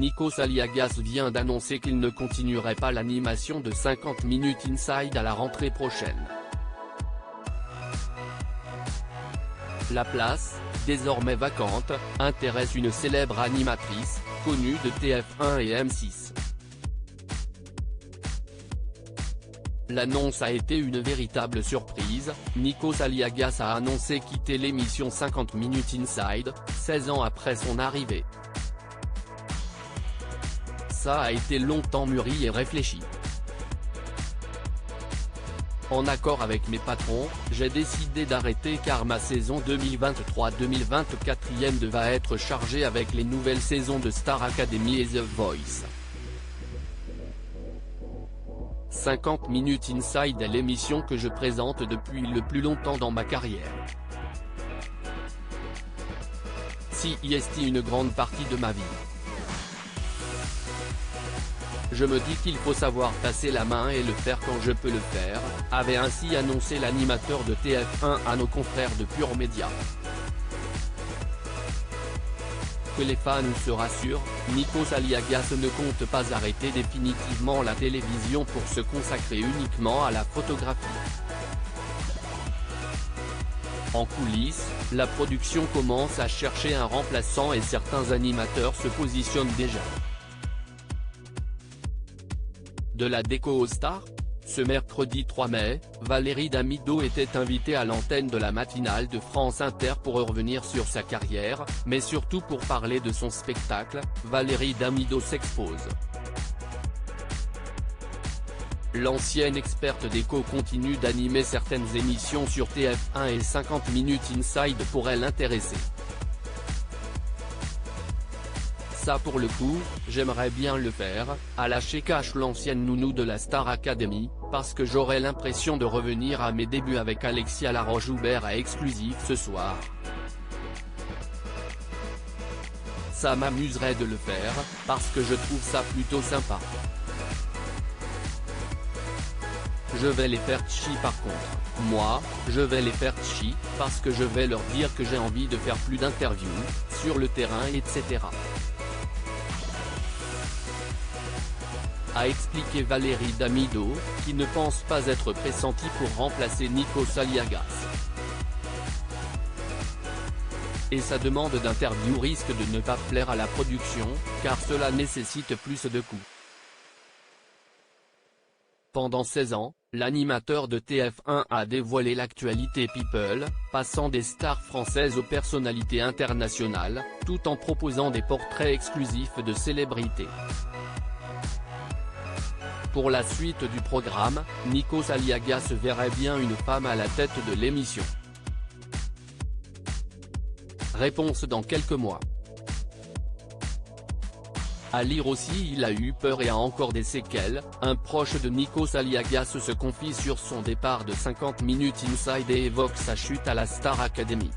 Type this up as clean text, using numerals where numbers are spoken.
Nikos Aliagas vient d'annoncer qu'il ne continuerait pas l'animation de 50 minutes Inside à la rentrée prochaine. La place, désormais vacante, intéresse une célèbre animatrice, connue de TF1 et M6. L'annonce a été une véritable surprise. Nikos Aliagas a annoncé quitter l'émission 50 minutes Inside, 16 ans après son arrivée. Ça a été longtemps mûri et réfléchi. En accord avec mes patrons, j'ai décidé d'arrêter car ma saison 2023-2024 va être chargée avec les nouvelles saisons de Star Academy et The Voice. 50 minutes Inside est l'émission que je présente depuis le plus longtemps dans ma carrière. C'est une grande partie de ma vie. Je me dis qu'il faut savoir passer la main et le faire quand je peux le faire, avait ainsi annoncé l'animateur de TF1 à nos confrères de Pure Média. Que les fans se rassurent, Nikos Aliagas ne compte pas arrêter définitivement la télévision pour se consacrer uniquement à la photographie. En coulisses, la production commence à chercher un remplaçant et certains animateurs se positionnent déjà. De la déco aux stars ? Ce mercredi 3 mai, Valérie Damido était invitée à l'antenne de la matinale de France Inter pour revenir sur sa carrière, mais surtout pour parler de son spectacle, Valérie Damido s'expose. L'ancienne experte déco continue d'animer certaines émissions sur TF1 et 50 minutes Inside pourrait l'intéresser. Ça pour le coup, j'aimerais bien le faire, a lâché cash l'ancienne nounou de la Star Academy, parce que j'aurais l'impression de revenir à mes débuts avec Alexia Laroche-Joubert à Exclusif ce soir. Ça m'amuserait de le faire, parce que je trouve ça plutôt sympa. Je vais les faire tchi par contre. Moi, je vais les faire tchi, parce que je vais leur dire que j'ai envie de faire plus d'interviews, sur le terrain etc. A expliqué Valérie Damido, qui ne pense pas être pressentie pour remplacer Nikos Aliagas. Et sa demande d'interview risque de ne pas plaire à la production, car cela nécessite plus de coûts. Pendant 16 ans, l'animateur de TF1 a dévoilé l'actualité people, passant des stars françaises aux personnalités internationales, tout en proposant des portraits exclusifs de célébrités. Pour la suite du programme, Nikos Aliagas verrait bien une femme à la tête de l'émission. Réponse dans quelques mois. À lire aussi, il a eu peur et a encore des séquelles. Un proche de Nikos Aliagas se confie sur son départ de 50 minutes Inside et évoque sa chute à la Star Academy.